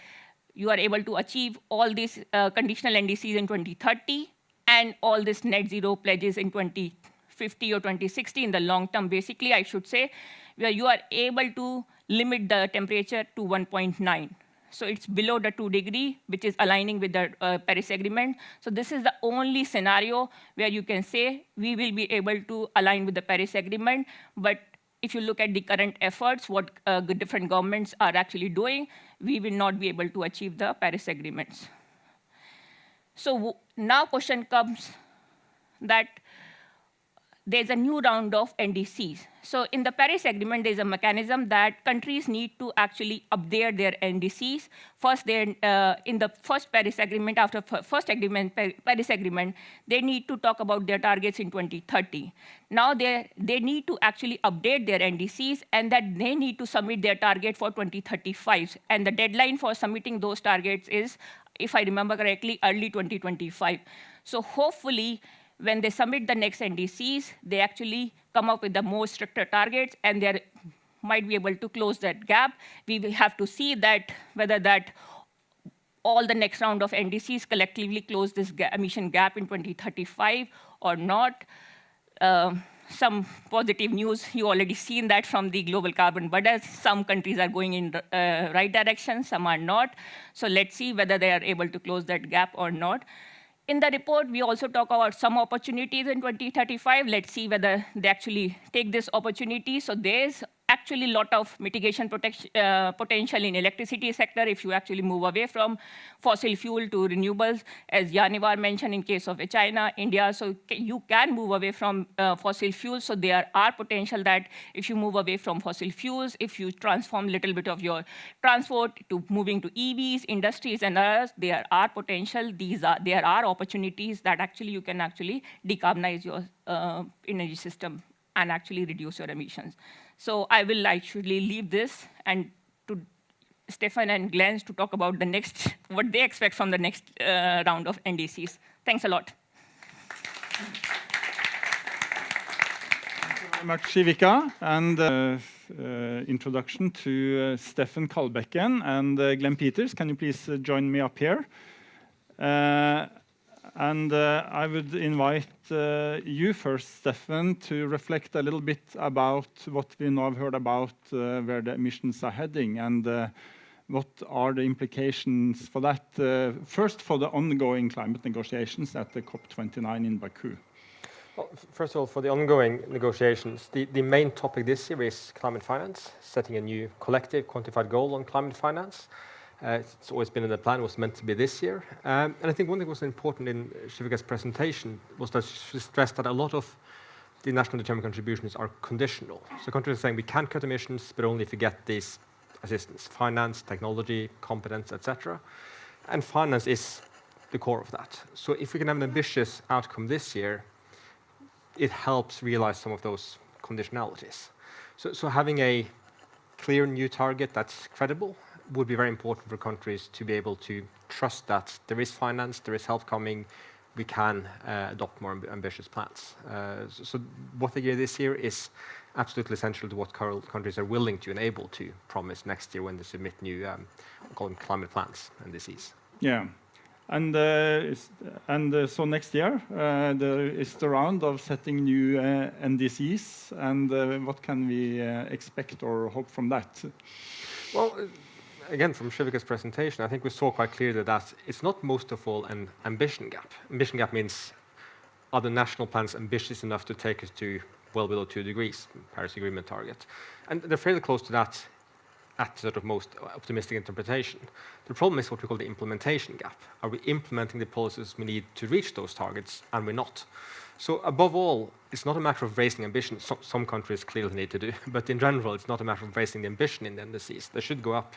you are able to achieve all these conditional NDCs in 2030 and all these net zero pledges in 2050 or 2060 in the long term, basically, I should say, where you are able to limit the temperature to 1.9. So it's below the 2 degree, which is aligning with the Paris Agreement. So this is the only scenario where you can say we will be able to align with the Paris Agreement. But if you look at the current efforts, what the different governments are actually doing, we will not be able to achieve the Paris agreements. So now question comes that there's a new round of NDCs. So in the Paris Agreement, there's a mechanism that countries need to actually update their NDCs. First, in the first Paris Agreement, after first agreement, Paris Agreement, they need to talk about their targets in 2030. Now they need to actually update their NDCs, and that they need to submit their target for 2035. And the deadline for submitting those targets is, if I remember correctly, early 2025. So hopefully, when they submit the next NDCs, they actually come up with the more stricter targets, and they might be able to close that gap. We will have to see that whether that all the next round of NDCs collectively close this emission gap in 2035 or not. Some positive news, you already seen that from the global carbon budget. Some countries are going in the right direction, some are not. So let's see whether they are able to close that gap or not. In the report, we also talk about some opportunities in 2035. Let's see whether they actually take this opportunity. So there's actually a lot of mitigation potential in electricity sector if you actually move away from fossil fuel to renewables, as Janivar mentioned in case of China, India. So you can move away from fossil fuels. So there are potential that if you move away from fossil fuels, if you transform a little bit of your transport to moving to EVs, industries, and others, there are potential. There are opportunities that actually you can actually decarbonize your energy system and actually reduce your emissions. So I will actually leave this and to Stefan and Glenn to talk about the next, what they expect from the next round of NDCs. Thanks a lot. Thank you very much, Shivika, and introduction to Stefan Kalbekken and Glenn Peters. Can you please join me up here? And I would invite you first, Stefan, to reflect a little bit about what we now have heard about where the emissions are heading, and what are the implications for that, first for the ongoing climate negotiations at the COP29 in Baku. Well, first of all, for the ongoing negotiations, the main topic this year is climate finance, setting a new collective quantified goal on climate finance. It's always been in the plan, it was meant to be this year. And I think one thing that was important in Shivika's presentation was that she stressed that a lot of the national determined contributions are conditional. So countries are saying we can cut emissions, but only if we get this assistance, finance, technology, competence, etc. And finance is the core of that. So if we can have an ambitious outcome this year, it helps realize some of those conditionalities. So having a clear new target that's credible would be very important for countries to be able to trust that there is finance, there is help coming, we can adopt more ambitious plans. So what they get this year is absolutely essential to what countries are willing to and able to promise next year when they submit new call them climate plans and NDCs. Yeah, and so next year there is the round of setting new NDCs, and what can we expect or hope from that? Well, again, from Shivika's presentation, I think we saw quite clearly that it's not most of all an ambition gap. Ambition gap means, are the national plans ambitious enough to take us to well below 2 degrees, Paris Agreement target? And they're fairly close to that at sort of most optimistic interpretation. The problem is what we call the implementation gap. Are we implementing the policies we need to reach those targets, and we're not? So above all, it's not a matter of raising ambition. Some countries clearly need to do, but in general, it's not a matter of raising the ambition in the NDCs. They should go up.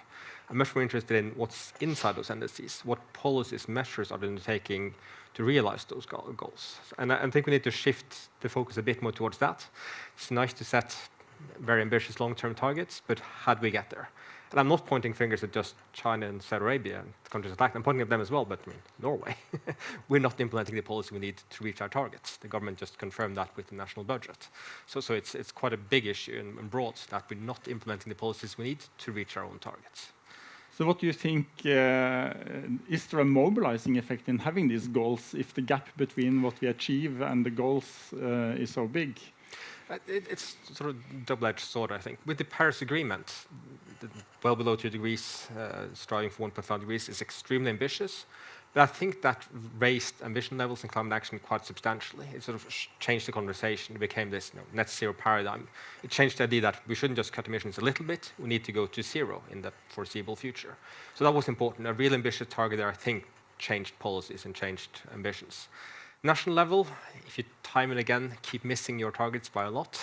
I'm much more interested in what's inside those NDCs. What policies, measures are they taking to realize those goals? And I think we need to shift the focus a bit more towards that. It's nice to set very ambitious long-term targets, but how do we get there? And I'm not pointing fingers at just China and Saudi Arabia and the countries like that. I'm pointing at them as well, but I mean, Norway. We're not implementing the policy we need to reach our targets. The government just confirmed that with the national budget. So it's quite a big issue and broad that we're not implementing the policies we need to reach our own targets. So what do you think, is there a mobilizing effect in having these goals if the gap between what we achieve and the goals is so big? It's sort of double-edged sword, I think. With the Paris Agreement, well below 2 degrees, striving for 1.5 degrees is extremely ambitious. But I think that raised ambition levels in climate action quite substantially. It sort of changed the conversation. It became this net zero paradigm. It changed the idea that we shouldn't just cut emissions a little bit. We need to go to zero in the foreseeable future. So that was important. A real ambitious target there, I think, changed policies and changed ambitions. National level, if you time and again keep missing your targets by a lot,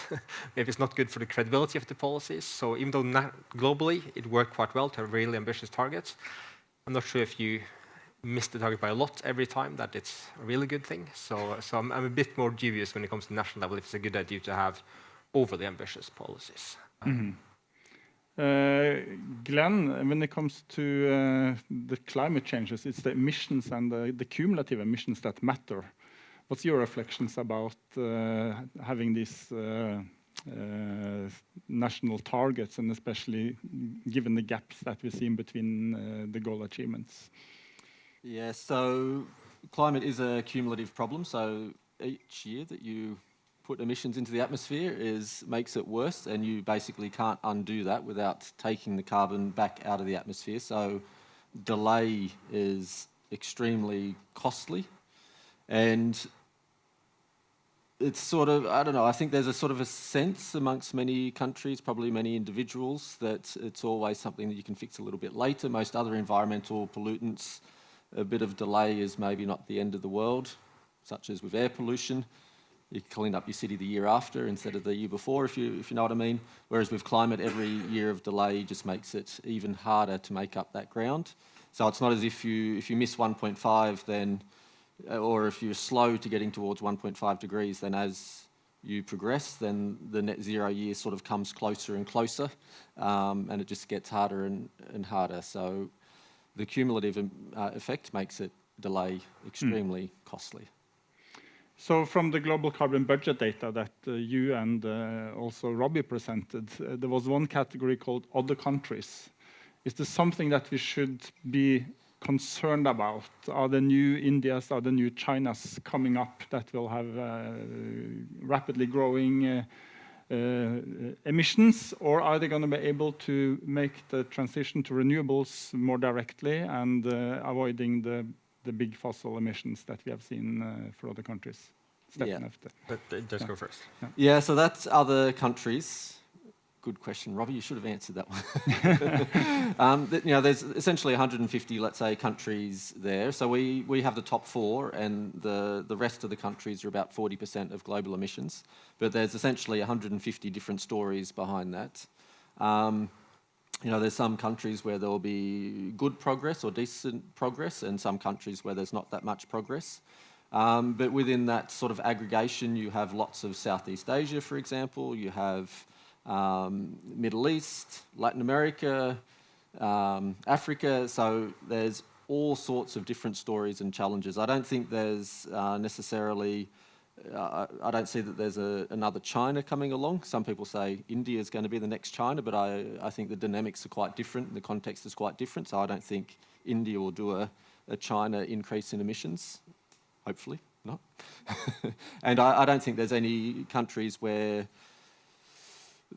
maybe it's not good for the credibility of the policies. So even though globally it worked quite well to have really ambitious targets, I'm not sure if you miss the target by a lot every time that it's a really good thing. So I'm a bit more dubious when it comes to national level if it's a good idea to have overly ambitious policies. Glenn, when it comes to the climate changes, it's the emissions and the cumulative emissions that matter. What's your reflections about having these national targets, and especially given the gaps that we see in between the goal achievements? Yeah, so climate is a cumulative problem. So each year that you put emissions into the atmosphere makes it worse, and you basically can't undo that without taking the carbon back out of the atmosphere. So delay is extremely costly, and it's sort of, I don't know, I think there's a sort of a sense amongst many countries, probably many individuals, that it's always something that you can fix a little bit later. Most other environmental pollutants, a bit of delay is maybe not the end of the world, such as with air pollution. You clean up your city the year after instead of the year before, if you know what I mean. Whereas with climate, every year of delay just makes it even harder to make up that ground. So it's not as if you miss 1.5, then, or if you're slow to getting towards 1.5 degrees, then as you progress, then the net zero year sort of comes closer and closer, and it just gets harder and harder. So the cumulative effect makes it delay extremely costly. So from the global carbon budget data that you and also Robbie presented, there was one category called other countries. Is there something that we should be concerned about? Are the new Indias, are the new Chinas coming up that will have rapidly growing emissions, or are they going to be able to make the transition to renewables more directly and avoiding the big fossil emissions that we have seen for other countries? Yeah. But just go first. Yeah, so that's other countries. Good question, Robbie. You should have answered that one. There's essentially 150, let's say, countries there. So we have the top 4, and the rest of the countries are about 40% of global emissions. But there's essentially 150 different stories behind that. There's some countries where there will be good progress or decent progress, and some countries where there's not that much progress. But within that sort of aggregation, you have lots of Southeast Asia, for example. You have Middle East, Latin America, Africa. So there's all sorts of different stories and challenges. I don't think there's necessarily, I don't see that there's another China coming along. Some people say India is going to be the next China, but I think the dynamics are quite different, the context is quite different. So I don't think India will do a China increase in emissions. Hopefully not. And I don't think there's any countries where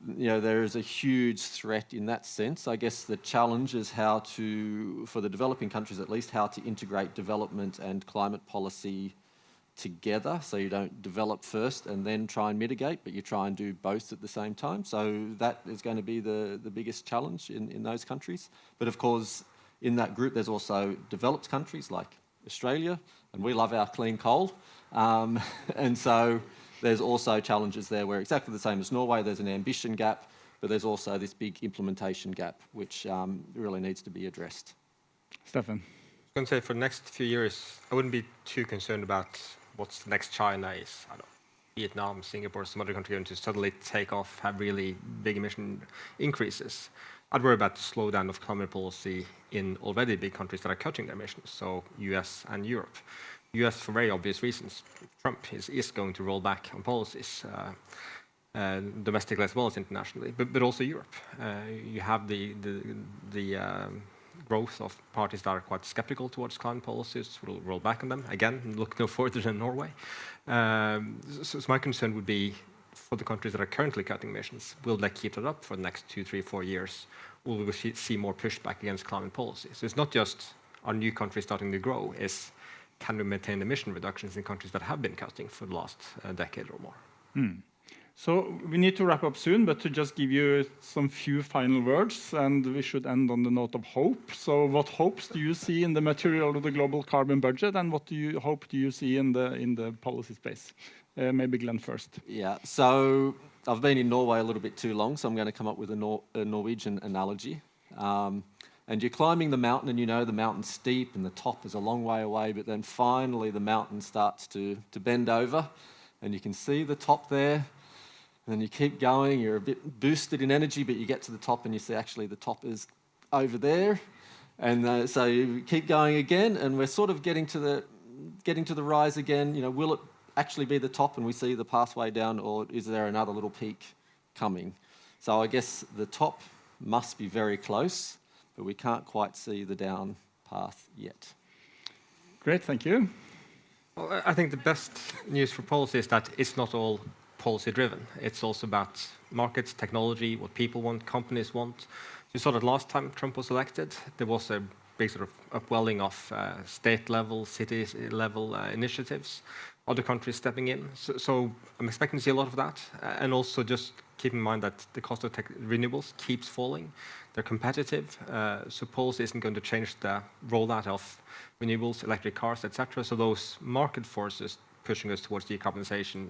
there is a huge threat in that sense. I guess the challenge is how to, for the developing countries at least, how to integrate development and climate policy together, so you don't develop first and then try and mitigate, but you try and do both at the same time. So that is going to be the biggest challenge in those countries. But of course, in that group, there's also developed countries like Australia, and we love our clean coal. And so there's also challenges there where exactly the same as Norway, there's an ambition gap, but there's also this big implementation gap, which really needs to be addressed. Stefan? I was going to say, for the next few years, I wouldn't be too concerned about what's the next China is. I don't know, Vietnam, Singapore, some other country going to suddenly take off, have really big emission increases. I'd worry about the slowdown of climate policy in already big countries that are cutting their emissions, so US and Europe. US, for very obvious reasons, Trump is going to roll back on policies, domestically as well as internationally, but also Europe. You have the growth of parties that are quite skeptical towards climate policies, will roll back on them. Again, look no further than Norway. So my concern would be for the countries that are currently cutting emissions, will they keep it up for the next 2, 3, 4 years? Or will we see more pushback against climate policy? So it's not just our new countries starting to grow, it's can we maintain emission reductions in countries that have been cutting for the last decade or more? So we need to wrap up soon, but to just give you some few final words, and we should end on the note of hope. So what hopes do you see in the material of the global carbon budget, and what hope do you see in the policy space? Maybe Glenn first. Yeah, so I've been in Norway a little bit too long, so I'm going to come up with a Norwegian analogy. And you're climbing the mountain, and you know the mountain's steep and the top is a long way away, but then finally the mountain starts to bend over, and you can see the top there. And then you keep going, you're a bit boosted in energy, but you get to the top and you see actually the top is over there. And so you keep going again, and we're sort of getting to the rise again. You know, will it actually be the top and we see the pathway down, or is there another little peak coming? So I guess the top must be very close, but we can't quite see the down path yet. Great, thank you. Well, I think the best news for policy is that it's not all policy-driven. It's also about markets, technology, what people want, companies want. You saw that last time Trump was elected, there was a big sort of upwelling of state-level, city-level initiatives, other countries stepping in. So I'm expecting to see a lot of that. And also just keep in mind that the cost of renewables keeps falling. They're competitive, so policy isn't going to change the rollout of renewables, electric cars, etc. So those market forces pushing us towards decarbonization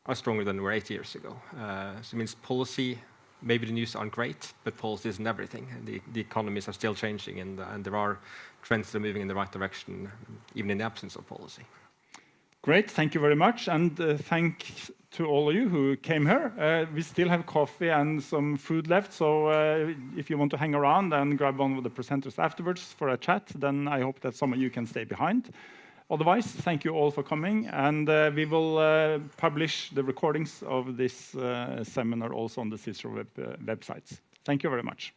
are stronger than they were 8 years ago. So it means policy, maybe the news aren't great, but policy isn't everything. The economies are still changing, and there are trends that are moving in the right direction, even in the absence of policy. Great, thank you very much, and thanks to all of you who came here. We still have coffee and some food left, so if you want to hang around and grab one of the presenters afterwards for a chat, then I hope that some of you can stay behind. Otherwise, thank you all for coming, and we will publish the recordings of this seminar also on the CICERO websites. Thank you very much.